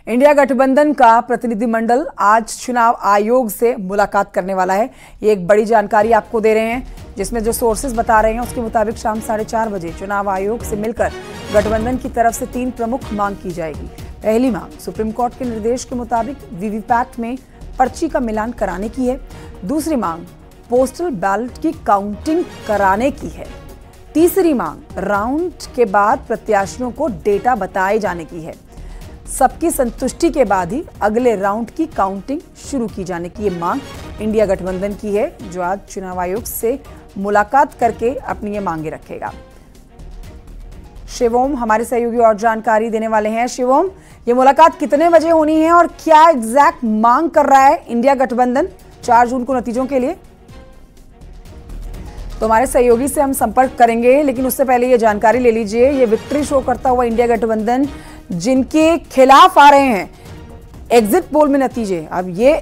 India गठबंधन का प्रतिनिधिमंडल आज चुनाव आयोग से मुलाकात करने वाला है। ये एक बड़ी जानकारी आपको दे रहे हैं, जिसमें जो सोर्सेज बता रहे हैं उसके मुताबिक शाम 4:30 बजे चुनाव आयोग से मिलकर गठबंधन की तरफ से 3 प्रमुख मांग की जाएगी। पहली मांग सुप्रीम कोर्ट के निर्देश के मुताबिक वीवीपैट में पर्ची का मिलान कराने की है। दूसरी मांग पोस्टल बैलेट की काउंटिंग कराने की है। तीसरी मांग राउंड के बाद प्रत्याशियों को डेटा बताए जाने की है। सबकी संतुष्टि के बाद ही अगले राउंड की काउंटिंग शुरू की जाने की ये मांग इंडिया गठबंधन की है, जो आज चुनाव आयोग से मुलाकात करके अपनी ये मांगे रखेगा। शिवोम हमारे सहयोगी और जानकारी देने वाले हैं। शिवोम, ये मुलाकात कितने बजे होनी है और क्या एग्जैक्ट मांग कर रहा है इंडिया गठबंधन 4 जून को नतीजों के लिए? तो हमारे सहयोगी से हम संपर्क करेंगे, लेकिन उससे पहले ये जानकारी ले लीजिए। ये विक्ट्री शो करता हुआ इंडिया गठबंधन जिनके खिलाफ आ रहे हैं एग्जिट पोल में नतीजे, अब ये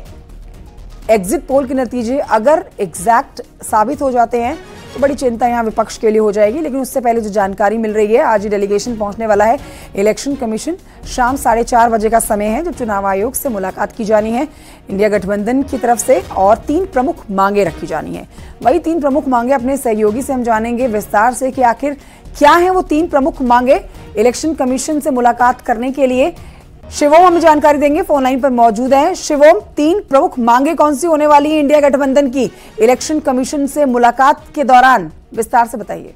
एग्जिट पोल के नतीजे अगर एग्जैक्ट साबित हो जाते हैं तो बड़ी चिंता यहां विपक्ष के लिए हो जाएगी। लेकिन उससे पहले जो जानकारी मिल रही है, आज ही डेलीगेशन पहुंचने वाला है इलेक्शन कमीशन। शाम 4:30 बजे का समय है जब चुनाव आयोग से मुलाकात की जानी है इंडिया गठबंधन की तरफ से, और 3 प्रमुख मांगे रखी जानी है। वही 3 प्रमुख मांगे अपने सहयोगी से हम जानेंगे विस्तार से कि आखिर क्या है वो 3 प्रमुख मांगे इलेक्शन कमीशन से मुलाकात करने के लिए। शिवोम हमें जानकारी देंगे, फोन लाइन पर मौजूद है। शिवोम, 3 प्रमुख मांगे कौन सी होने वाली है इंडिया गठबंधन की इलेक्शन कमीशन से मुलाकात के दौरान, विस्तार से बताइए।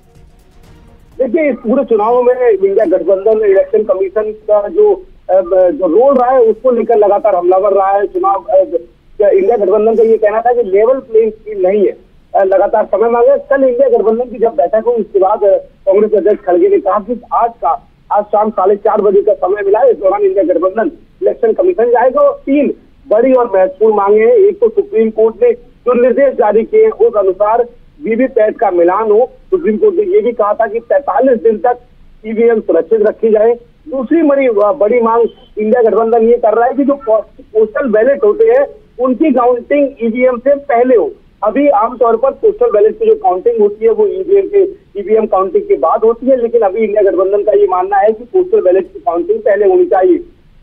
देखिए, इस पूरे चुनाव में इंडिया गठबंधन इलेक्शन कमीशन का जो रोल रहा है उसको लेकर लगातार हमलावर रहा है। चुनाव इंडिया गठबंधन का ये कहना था कि लेवल प्लेइंग फील्ड नहीं है, लगातार समय मांगे। कल इंडिया गठबंधन की जब बैठक हुई उसके बाद कांग्रेस अध्यक्ष खड़गे ने कहा कि आज शाम 4:30 बजे का समय मिला है, इस दौरान इंडिया गठबंधन इलेक्शन कमीशन जाएगा और 3 बड़ी और महत्वपूर्ण मांगे हैं। एक तो सुप्रीम कोर्ट ने जो निर्देश जारी किए हैं उस अनुसार वीवीपैट का मिलान हो। सुप्रीम कोर्ट ने ये भी कहा था कि 43 दिन तक ईवीएम सुरक्षित रखी जाए। दूसरी बड़ी मांग इंडिया गठबंधन ये कर रहा है कि जो पोस्टल बैलेट होते हैं उनकी काउंटिंग ईवीएम से पहले हो। अभी आमतौर पर पोस्टल बैलेट की जो काउंटिंग होती है वो ईवीएम काउंटिंग के बाद होती है, लेकिन अभी इंडिया गठबंधन का ये मानना है कि पोस्टल बैलेट की काउंटिंग पहले होनी चाहिए।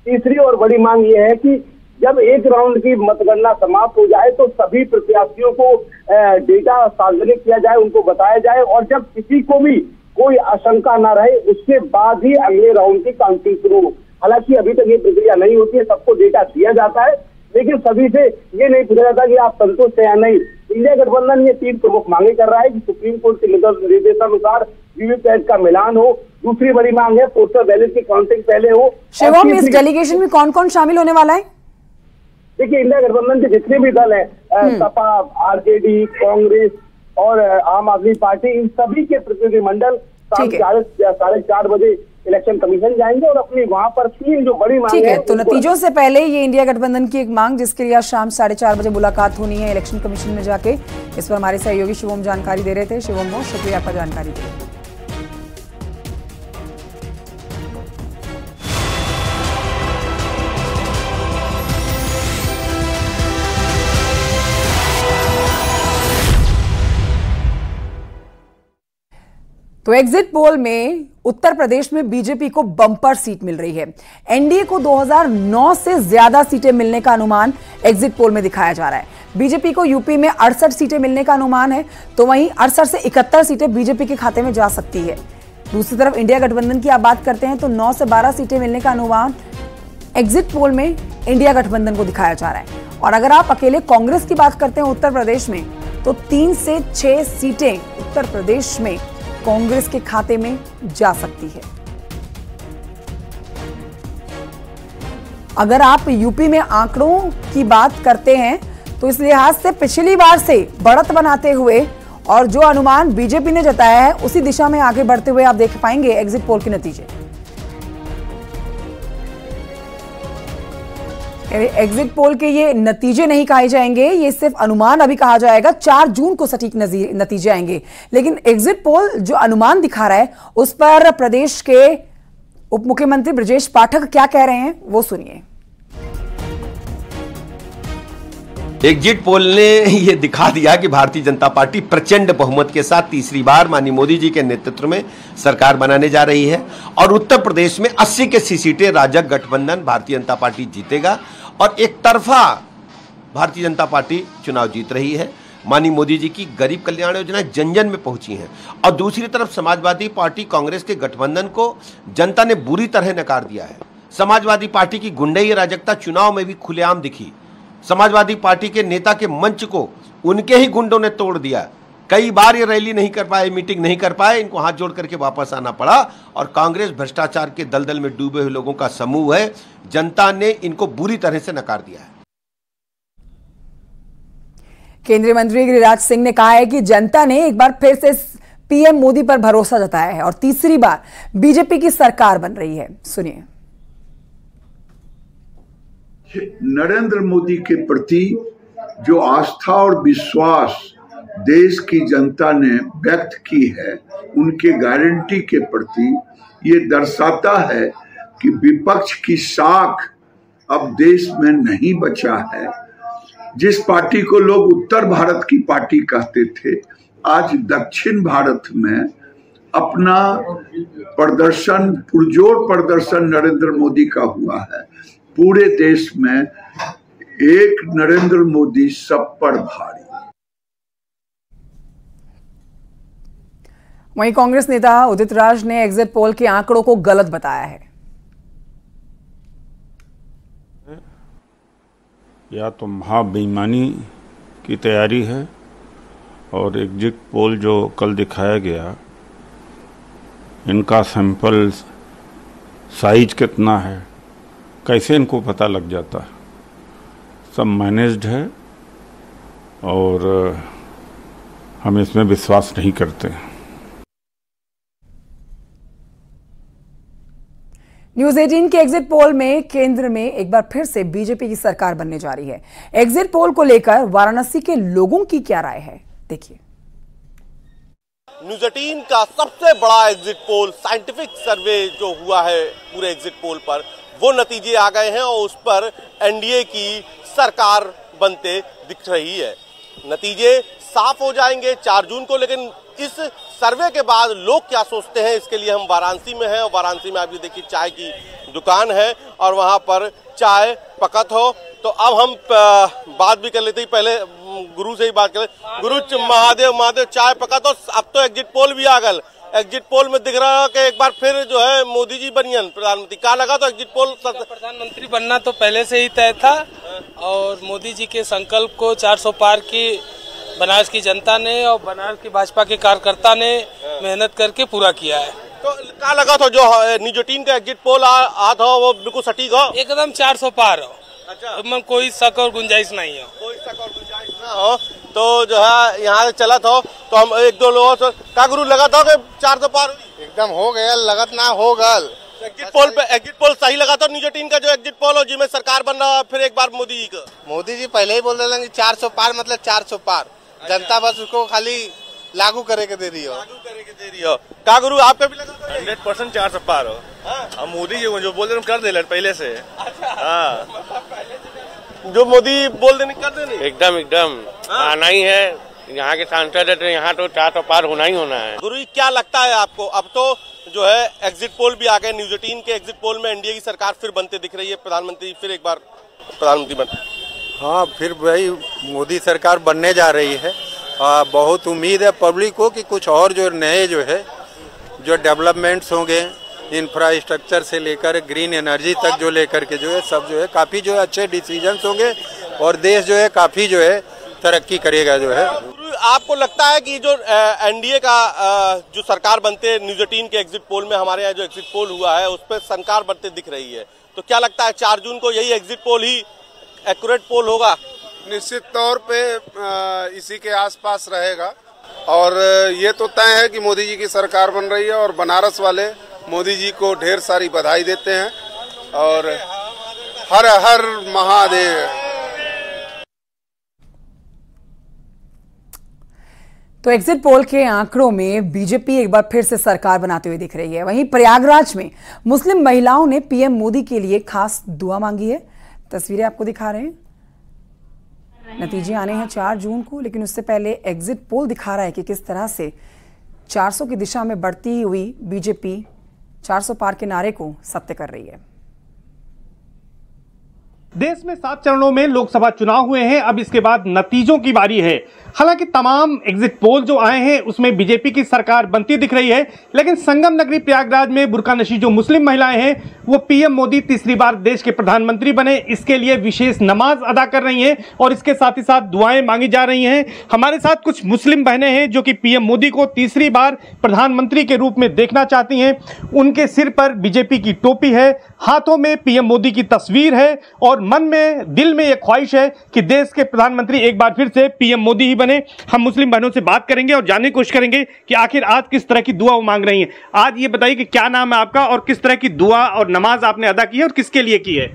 तीसरी और बड़ी मांग ये है कि जब एक राउंड की मतगणना समाप्त हो जाए तो सभी प्रत्याशियों को डेटा सार्वजनिक किया जाए, उनको बताया जाए, और जब किसी को भी कोई आशंका ना रहे उसके बाद ही अगले राउंड की काउंटिंग शुरू हो। हालांकि अभी तक ये प्रक्रिया नहीं होती है, सबको डेटा दिया जाता है, लेकिन सभी से ये नहीं पूछा जाता कि आप संतुष्ट हैं या नहीं। इंडिया गठबंधन ये 3 प्रमुख मांगे कर रहा है कि सुप्रीम कोर्ट के निर्देशानुसार वीवीपैट का मिलान हो। दूसरी बड़ी मांग है पोस्टल बैलेट की काउंटिंग पहले हो। शिवम, इस डेलीगेशन में कौन कौन शामिल होने वाला है? देखिए, इंडिया गठबंधन के जितने भी दल है, सपा, आरजेडी, कांग्रेस और आम आदमी पार्टी, इन सभी के प्रतिनिधिमंडल शाम 4:30 बजे इलेक्शन कमीशन जाएंगे और अपनी वहां पर 3 जो बड़ी मांग है। तो नतीजों से पहले ये इंडिया गठबंधन की एक मांग, जिसके लिए आज शाम 4:30 बजे मुलाकात होनी है इलेक्शन कमीशन में जाके, इस पर हमारे सहयोगी शिवोम जानकारी दे रहे थे। शिवोम, बहुत शुक्रिया आपका जानकारी देने के लिए। तो एग्जिट पोल में उत्तर प्रदेश में बीजेपी को बम्पर सीट मिल रही है। एनडीए को 2009 से ज्यादा सीटें मिलने का अनुमान एग्जिट पोल में दिखाया जा रहा है। बीजेपी को यूपी में 68 सीटें मिलने का अनुमान है, तो वहीं 68 से 71 सीटें बीजेपी के खाते में जा सकती है। दूसरी तरफ इंडिया गठबंधन की आप बात करते हैं तो 9 से 12 सीटें मिलने का अनुमान एग्जिट पोल में इंडिया गठबंधन को दिखाया जा रहा है। और अगर आप अकेले कांग्रेस की बात करते हैं उत्तर प्रदेश में, तो 3 से 6 सीटें उत्तर प्रदेश में कांग्रेस के खाते में जा सकती है। अगर आप यूपी में आंकड़ों की बात करते हैं तो इस लिहाज से पिछली बार से बढ़त बनाते हुए और जो अनुमान बीजेपी ने जताया है उसी दिशा में आगे बढ़ते हुए आप देख पाएंगे एग्जिट पोल के नतीजे। एग्जिट पोल के ये नतीजे नहीं कहे जाएंगे, ये सिर्फ अनुमान अभी कहा जाएगा। 4 जून को सटीक नतीजे आएंगे, लेकिन एग्जिट पोल जो अनुमान दिखा रहा है उस पर प्रदेश के उप मुख्यमंत्री ब्रजेश पाठक क्या कह रहे हैं वो सुनिए। एग्जिट पोल ने ये दिखा दिया कि भारतीय जनता पार्टी प्रचंड बहुमत के साथ तीसरी बार माननीय मोदी जी के नेतृत्व में सरकार बनाने जा रही है और उत्तर प्रदेश में 80 के 80 सीटें राजग गठबंधन भारतीय जनता पार्टी जीतेगा और एक तरफा भारतीय जनता पार्टी चुनाव जीत रही है। माननीय मोदी जी की गरीब कल्याण योजना जन जन में पहुंची है और दूसरी तरफ समाजवादी पार्टी कांग्रेस के गठबंधन को जनता ने बुरी तरह नकार दिया है। समाजवादी पार्टी की गुंडई अराजकता चुनाव में भी खुलेआम दिखी। समाजवादी पार्टी के नेता के मंच को उनके ही गुंडों ने तोड़ दिया। कई बार ये रैली नहीं कर पाए, मीटिंग नहीं कर पाए, इनको हाथ जोड़ करके वापस आना पड़ा और कांग्रेस भ्रष्टाचार के दलदल में डूबे हुए लोगों का समूह है। जनता ने इनको बुरी तरह से नकार दिया है। केंद्रीय मंत्री गिरिराज सिंह ने कहा है कि जनता ने एक बार फिर से पीएम मोदी पर भरोसा जताया है और तीसरी बार बीजेपी की सरकार बन रही है। सुनिए। नरेंद्र मोदी के प्रति जो आस्था और विश्वास देश की जनता ने व्यक्त की है, उनके गारंटी के प्रति ये दर्शाता है कि विपक्ष की साख अब देश में नहीं बचा है। जिस पार्टी को लोग उत्तर भारत की पार्टी कहते थे, आज दक्षिण भारत में अपना प्रदर्शन, पुरजोर प्रदर्शन नरेंद्र मोदी का हुआ है। पूरे देश में एक नरेंद्र मोदी सब पर भारी। वहीं कांग्रेस नेता उदित राज ने एग्जिट पोल के आंकड़ों को गलत बताया है। या तो महाबेईमानी की तैयारी है और एग्जिट पोल जो कल दिखाया गया, इनका सैंपल साइज कितना है, कैसे इनको पता लग जाता है? सब मैनेज्ड है और हम इसमें विश्वास नहीं करते। न्यूज 18 के एग्जिट पोल में केंद्र में एक बार फिर से बीजेपी की सरकार बनने जा रही है। एग्जिट पोल को लेकर वाराणसी के लोगों की क्या राय है, देखिए। न्यूज 18 का सबसे बड़ा एग्जिट पोल साइंटिफिक सर्वे जो हुआ है पूरे एग्जिट पोल पर, वो नतीजे आ गए हैं और उस पर एनडीए की सरकार बनते दिख रही है। नतीजे साफ हो जाएंगे 4 जून को, लेकिन इस सर्वे के बाद लोग क्या सोचते हैं, इसके लिए हम वाराणसी में हैं और वाराणसी में आप ये देखिए चाय की दुकान है और वहां पर चाय पकत हो। तो अब हम बात भी कर लेते हैं, पहले गुरु से ही बात करें। गुरु महादेव चाय पकत हो। अब तो एग्जिट पोल भी आ गल। एग्जिट पोल में दिख रहा है कि एक बार फिर जो है मोदी जी बनियन प्रधानमंत्री। क्या लगा? तो एग्जिट पोल प्रधानमंत्री बनना तो पहले से ही तय था और मोदी जी के संकल्प को 400 पार की बनारस की जनता ने और बनारस की भाजपा के कार्यकर्ता ने मेहनत करके पूरा किया है। तो क्या लगा था जो न्यूज 18 का एग्जिट पोल आता हो वो बिल्कुल सटीक हो? एकदम 400 पार हो। अच्छा, कोई शक और गुंजाइश नहीं हो। कोई शक और गुंजाइश ना हो। तो जो है यहाँ से चला था तो हम एक दो लोगों से क्या गुरु लगा था कि 400 पार हुई? एकदम हो गया, लगत ना हो गल। एग्जिट पोल सही लगा था न्यूज 18 का जो एग्जिट पोल हो जिसमें सरकार बन रहा है फिर एक बार मोदी जी का? मोदी जी पहले ही बोल रहे हैं 400 पार मतलब 400 पार। जनता बस उसको खाली लागू करे के दे रही हो। क्या गुरु आपका भी लगा था? 100% 400 पार हो। हम मोदी जी जो बोल रहे कर दे पहले से। जो मोदी बोल देने कर देने एकदम आना ही है। यहाँ के सांसद है तो यहाँ तो 400 पार होना ही होना है। गुरु क्या लगता है आपको? अब तो जो है एग्जिट पोल भी आ गए। न्यूज 18 के एग्जिट पोल में एनडीए की सरकार फिर बनते दिख रही है। प्रधानमंत्री फिर एक बार प्रधानमंत्री बन। हाँ, फिर वही मोदी सरकार बनने जा रही है। बहुत उम्मीद है पब्लिक को कि कुछ और जो नए जो डेवलपमेंट्स होंगे, इंफ्रास्ट्रक्चर से लेकर ग्रीन एनर्जी तक जो लेकर के जो है सब जो है काफ़ी जो है अच्छे डिसीजंस होंगे और देश जो है काफ़ी जो है तरक्की करेगा जो है। आपको लगता है कि जो एनडीए का जो सरकार बनते न्यूज 18 के एग्जिट पोल में हमारे यहाँ जो एग्जिट पोल हुआ है उस पर सरकार बनते दिख रही है, तो क्या लगता है 4 जून को यही एग्जिट पोल ही एक्यूरेट पोल होगा? निश्चित तौर पे इसी के आसपास रहेगा और ये तो तय है कि मोदी जी की सरकार बन रही है और बनारस वाले मोदी जी को ढेर सारी बधाई देते हैं और हर हर महादेव। तो एग्जिट पोल के आंकड़ों में बीजेपी एक बार फिर से सरकार बनाते हुए दिख रही है। वहीं प्रयागराज में मुस्लिम महिलाओं ने पीएम मोदी के लिए खास दुआ मांगी है। तस्वीरें आपको दिखा रहे हैं। नतीजे आने हैं 4 जून को, लेकिन उससे पहले एग्जिट पोल दिखा रहा है कि किस तरह से 400 की दिशा में बढ़ती हुई बीजेपी 400 पार के नारे को सत्य कर रही है। देश में 7 चरणों में लोकसभा चुनाव हुए हैं। अब इसके बाद नतीजों की बारी है। हालांकि तमाम एग्जिट पोल जो आए हैं उसमें बीजेपी की सरकार बनती दिख रही है, लेकिन संगम नगरी प्रयागराज में बुर्का नशी जो मुस्लिम महिलाएं हैं वो पीएम मोदी तीसरी बार देश के प्रधानमंत्री बने, इसके लिए विशेष नमाज अदा कर रही हैं और इसके साथ ही साथ दुआएं मांगी जा रही हैं। हमारे साथ कुछ मुस्लिम बहनें हैं जो कि पीएम मोदी को तीसरी बार प्रधानमंत्री के रूप में देखना चाहती हैं। उनके सिर पर बीजेपी की टोपी है, हाथों में पीएम मोदी की तस्वीर है और मन में दिल में यह ख्वाहिश है कि देश के प्रधानमंत्री एक बार फिर से पीएम मोदी ही बने। हम मुस्लिम बहनों से बात करेंगे और जानने की कोशिश करेंगे कि आखिर आज किस तरह की दुआ वो मांग रही हैं। आज ये बताइए कि क्या नाम है आपका और किस तरह की दुआ और नमाज आपने अदा की है और किसके लिए की है?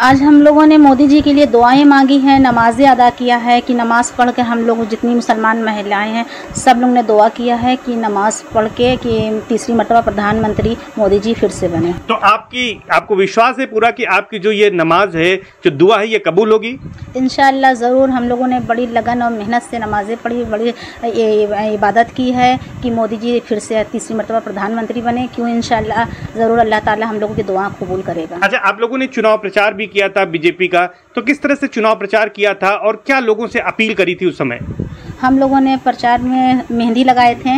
आज हम लोगों ने मोदी जी के लिए दुआएं मांगी हैं, नमाजें अदा किया है कि नमाज पढ़ के हम लोग जितनी मुसलमान महिलाएं हैं सब लोग ने दुआ किया है कि नमाज पढ़ के कि तीसरी मरतबा प्रधानमंत्री मोदी जी फिर से बने। तो आपको विश्वास है पूरा कि आपकी जो ये नमाज है, जो दुआ है, ये कबूल होगी? इंशाअल्लाह ज़रूर। हम लोगों ने बड़ी लगन और मेहनत से नमाजें पढ़ी, बड़ी इबादत की है कि मोदी जी फिर से तीसरी मरतबा प्रधानमंत्री बने। क्यों, इंशाअल्लाह ज़रूर अल्लाह ताला हम लोगों की दुआ कबूल करेगा। अच्छा, आप लोगों ने चुनाव प्रचार किया था बीजेपी का, तो किस तरह से चुनाव प्रचार किया था और क्या लोगों से अपील करी थी उस समय? हम लोगों ने प्रचार में मेहंदी लगाए थे,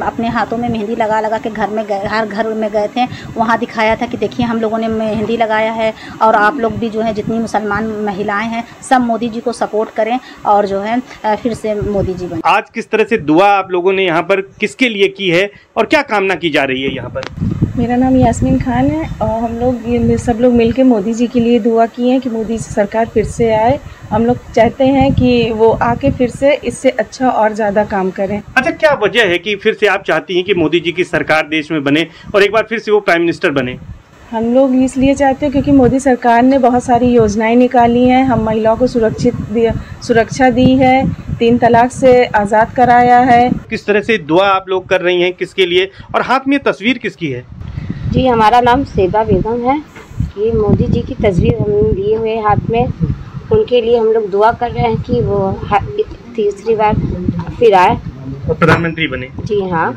अपने हाथों में मेहंदी लगा के घर में हर घर में गए थे, वहाँ दिखाया था कि देखिए हम लोगों ने मेहंदी लगाया है और आप लोग भी जो है जितनी मुसलमान महिलाएं हैं सब मोदी जी को सपोर्ट करें और जो है फिर से मोदी जी बने। आज किस तरह से दुआ आप लोगों ने यहाँ पर किसके लिए की है और क्या कामना की जा रही है यहाँ पर? मेरा नाम यास्मीन खान है और हम लोग सब लोग मिलकर मोदी जी के लिए दुआ किए हैं कि मोदी सरकार फिर से आए। हम लोग चाहते हैं कि वो आके फिर से इससे अच्छा और ज़्यादा काम करें। अच्छा, क्या वजह है कि फिर से आप चाहती हैं कि मोदी जी की सरकार देश में बने और एक बार फिर से वो प्राइम मिनिस्टर बने? हम लोग इसलिए चाहते हैं क्योंकि मोदी सरकार ने बहुत सारी योजनाएं निकाली हैं, हम महिलाओं को सुरक्षा दी है, 3 तलाक से आज़ाद कराया है। किस तरह से दुआ आप लोग कर रही हैं, किसके लिए, और हाथ में तस्वीर किसकी है? जी, हमारा नाम सेबा बेगम है। ये मोदी जी की तस्वीर हम लिए हुए हाथ में, उनके लिए हम लोग दुआ कर रहे हैं कि वो तीसरी बार फिर आए और प्रधानमंत्री बने। जी हाँ।